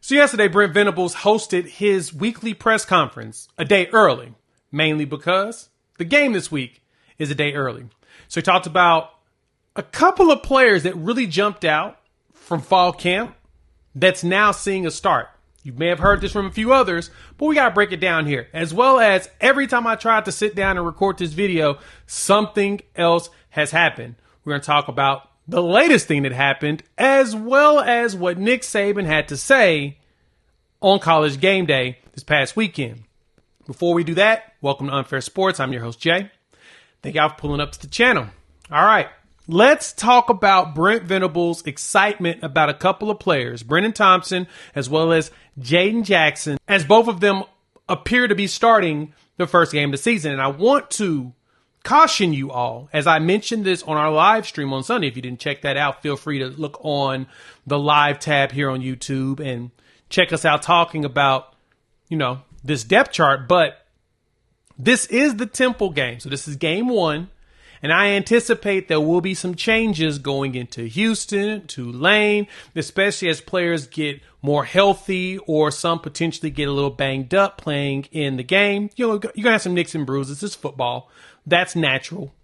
So yesterday, Brent Venables hosted his weekly press conference a day early, mainly because the game this week is a day early. So he talked about a couple of players that really jumped out from fall camp that's now seeing a start. You may have heard this from a few others, but we got to break it down here. As well as every time I tried to sit down and record this video, something else has happened. We're going to talk about the latest thing that happened, as well as what Nick Saban had to say on College Game Day this past weekend. Before we do that, welcome to Unfair Sports. I'm your host, Jay. Thank y'all for pulling up to the channel. All right, let's talk about Brent Venables' excitement about a couple of players, Brennan Thompson as well as Jadon Jackson, as both of them appear to be starting the first game of the season. And I want to caution you all, as I mentioned this on our live stream on Sunday. If you didn't check that out, feel free to look on the live tab here on YouTube and check us out talking about, this depth chart. But this is the Temple game. So this is game one. And I anticipate there will be some changes going into Houston, Tulane, especially as players get more healthy or some potentially get a little banged up playing in the game. You're going to have some nicks and bruises. It's football. That's natural.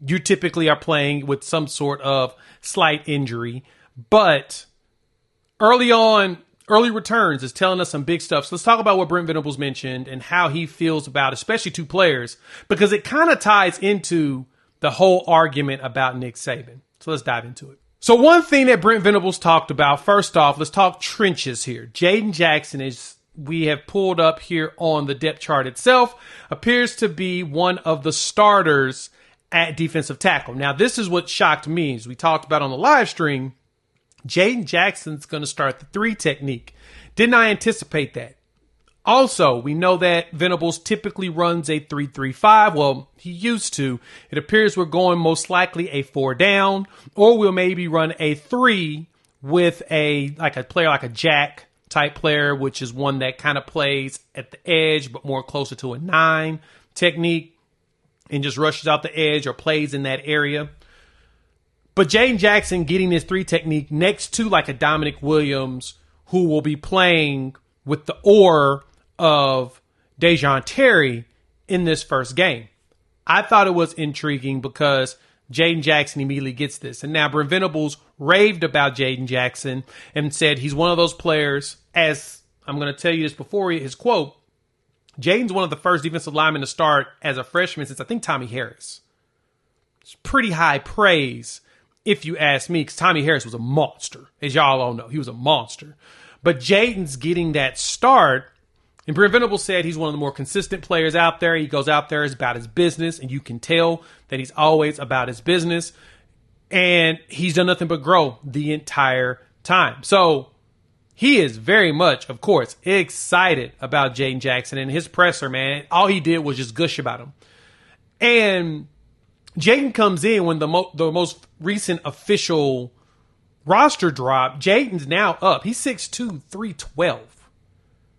You typically are playing with some sort of slight injury. But early returns is telling us some big stuff. So let's talk about what Brent Venables mentioned and how he feels about especially two players, because it kind of ties into the whole argument about Nick Saban. So let's dive into it. So one thing that Brent Venables talked about, first off, let's talk trenches here. Jadon Jackson we have pulled up here on the depth chart itself, appears to be one of the starters at defensive tackle. Now, this is what shocked me, as we talked about on the live stream. Jadon Jackson's going to start the 3 technique. Didn't I anticipate that? Also, we know that Venables typically runs a 3-3-5. Well, he used to. It appears we're going most likely a 4 down, or we'll maybe run a 3 with a player like a jack type player, which is one that kind of plays at the edge, but more closer to a 9 technique and just rushes out the edge or plays in that area. But Jadon Jackson getting this 3 technique next to like a Dominic Williams, who will be playing with the oar of Dejon Terry in this first game. I thought it was intriguing because Jadon Jackson immediately gets this. And now Brent Venables raved about Jadon Jackson and said he's one of those players, as I'm going to tell you this before his quote, Jadon's one of the first defensive linemen to start as a freshman since I think Tommy Harris. It's pretty high praise, if you ask me, because Tommy Harris was a monster. As y'all all know, he was a monster. But Jadon's getting that start, and Brent Venables said he's one of the more consistent players out there. He goes out there, is about his business, and you can tell that he's always about his business. And he's done nothing but grow the entire time. So he is very much, of course, excited about Jadon Jackson. And his presser, man, all he did was just gush about him. And Jadon comes in when the most recent official roster drop. Jadon's now up. He's 6'2", 312,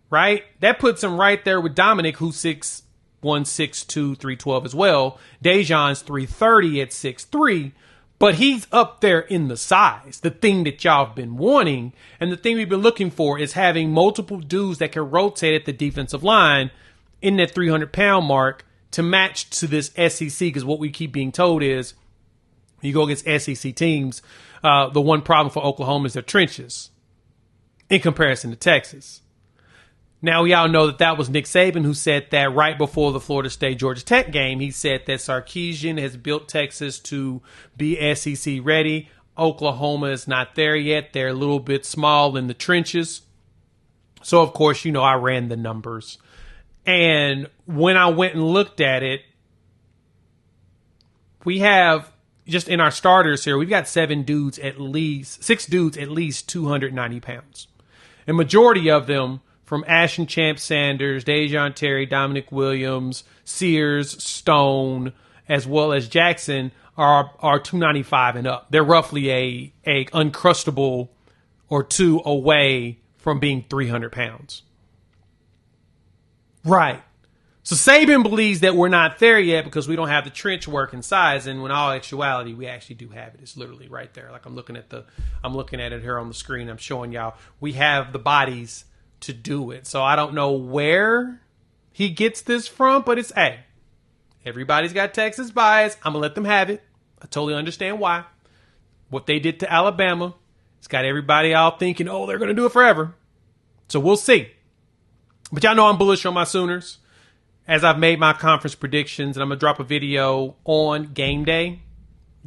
right? That puts him right there with Dominic, who's 6'1", 6'2", 312 as well. Dejon's 330 at 6'3", but he's up there in the size, the thing that y'all have been wanting. And the thing we've been looking for is having multiple dudes that can rotate at the defensive line in that 300-pound mark to match to this SEC, because what we keep being told is you go against SEC teams, the one problem for Oklahoma is their trenches in comparison to Texas. Now, we all know that was Nick Saban who said that right before the Florida State-Georgia Tech game. He said that Sarkisian has built Texas to be SEC ready. Oklahoma is not there yet. They're a little bit small in the trenches. So, of course, I ran the numbers. And when I went and looked at it, we have, just in our starters here, we've got 6 dudes at least 290 pounds. And majority of them from Ashton Champ Sanders, Dejon Terry, Dominic Williams, Sears, Stone, as well as Jackson are 295 and up. They're roughly a Uncrustable or 2 away from being 300 pounds. Right. So Saban believes that we're not there yet because we don't have the trench work and size, and in all actuality, we actually do have it. It's literally right there. Like I'm looking at it here on the screen. I'm showing y'all we have the bodies to do it. So I don't know where he gets this from, but it's everybody's got Texas bias. I'm gonna let them have it. I totally understand why. What they did to Alabama, it's got everybody all thinking, oh, they're gonna do it forever. So we'll see. But y'all know I'm bullish on my Sooners. As I've made my conference predictions, and I'm going to drop a video on game day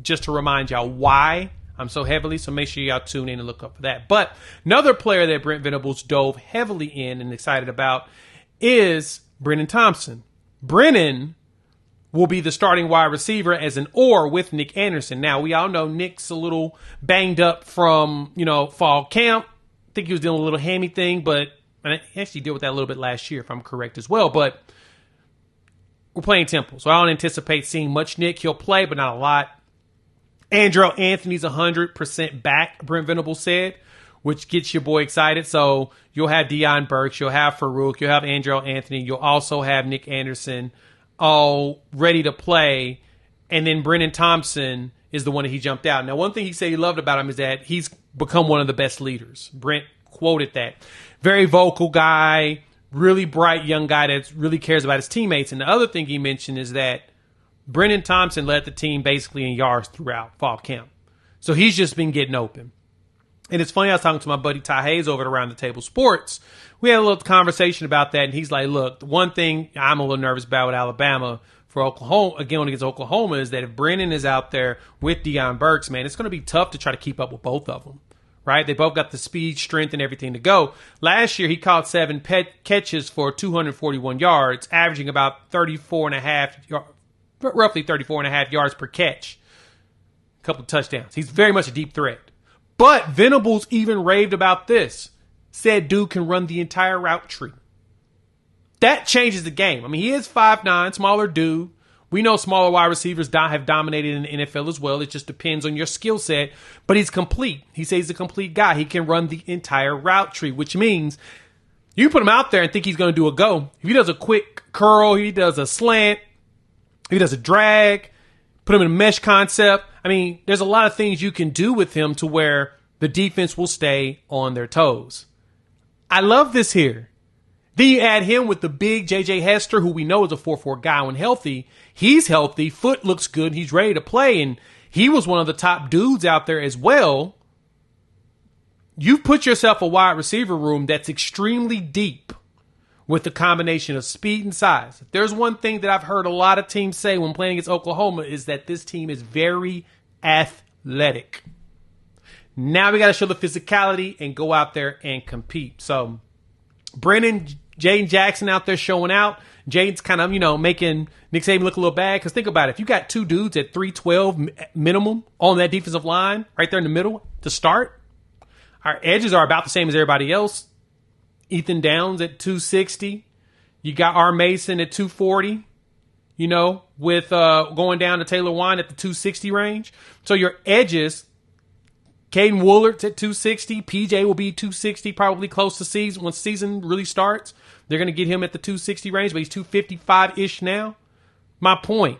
just to remind y'all why I'm so heavily. So make sure y'all tune in and look up for that. But another player that Brent Venables dove heavily in and excited about is Brennan Thompson. Brennan will be the starting wide receiver as an or with Nick Anderson. Now, we all know Nick's a little banged up from, fall camp. I think he was dealing with a little hammy thing, but I actually dealt with that a little bit last year, if I'm correct as well. But we're playing Temple, so I don't anticipate seeing much Nick. He'll play, but not a lot. Andrew Anthony's 100% back, Brent Venables said, which gets your boy excited. So you'll have Deion Burks, you'll have Farouk, you'll have Andrew Anthony, you'll also have Nick Anderson all ready to play. And then Brennan Thompson is the one that he jumped out. Now, one thing he said he loved about him is that he's become one of the best leaders. Brent quoted that. Very vocal guy. Really bright young guy that really cares about his teammates. And the other thing he mentioned is that Brennan Thompson led the team basically in yards throughout fall camp. So he's just been getting open. And it's funny, I was talking to my buddy Ty Hayes over at Around the Table Sports. We had a little conversation about that, and he's like, look, the one thing I'm a little nervous about with Alabama for Oklahoma, again, against Oklahoma, is that if Brennan is out there with Deion Burks, man, it's going to be tough to try to keep up with both of them. Right? They both got the speed, strength, and everything to go. Last year, he caught 7 catches for 241 yards, averaging about roughly 34 and a half yards per catch. A couple of touchdowns. He's very much a deep threat. But Venables even raved about this. Said dude can run the entire route tree. That changes the game. I mean, he is 5'9", smaller dude. We know smaller wide receivers have dominated in the NFL as well. It just depends on your skill set. But he's complete. He says he's a complete guy. He can run the entire route tree, which means you put him out there and think he's going to do a go. If he does a quick curl, he does a slant, he does a drag, put him in a mesh concept. I mean, there's a lot of things you can do with him to where the defense will stay on their toes. I love this here. Then you add him with the big J.J. Hester, who we know is a 4'4" guy when healthy. He's healthy. Foot looks good. He's ready to play. And he was one of the top dudes out there as well. You've put yourself a wide receiver room that's extremely deep with the combination of speed and size. If there's one thing that I've heard a lot of teams say when playing against Oklahoma is that this team is very athletic. Now we got to show the physicality and go out there and compete. So Jadon Jackson out there showing out. Jaden's kind of, making Nick Saban look a little bad. Because think about it. If you got two dudes at 312 minimum on that defensive line right there in the middle to start, our edges are about the same as everybody else. Ethan Downs at 260. You got R. Mason at 240, with going down to Taylor Wine at the 260 range. So your edges, Caden Woolard's at 260. PJ will be 260, probably close to season. When season really starts, they're going to get him at the 260 range, but he's 255-ish now. My point,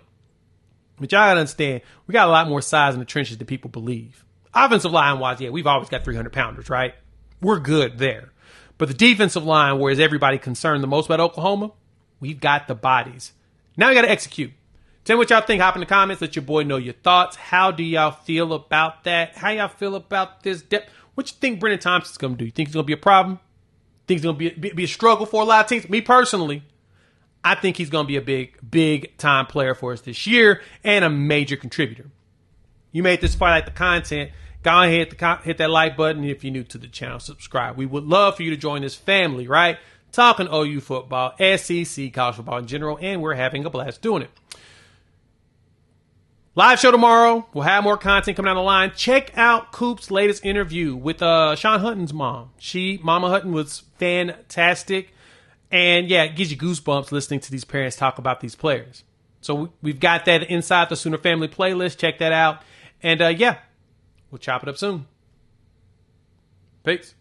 but y'all got to understand, we got a lot more size in the trenches than people believe. Offensive line-wise, yeah, we've always got 300-pounders, right? We're good there. But the defensive line, where is everybody concerned the most about Oklahoma? We've got the bodies. Now we got to execute. Tell me what y'all think. Hop in the comments. Let your boy know your thoughts. How do y'all feel about that? How y'all feel about this depth? What you think Brennan Thompson's going to do? You think it's going to be a problem? Think it's going to be a struggle for a lot of teams? Me personally, I think he's going to be a big time player for us this year and a major contributor. You made this far like the content. Go ahead, hit that like button. If you're new to the channel, subscribe. We would love for you to join this family, right? Talking OU football, SEC, college football in general, and we're having a blast doing it. Live show tomorrow. We'll have more content coming down the line. Check out Coop's latest interview with Sean Hutton's mom. Mama Hutton was fantastic. And yeah, it gives you goosebumps listening to these parents talk about these players. So we've got that inside the Sooner Family playlist. Check that out. And yeah, we'll chop it up soon. Peace.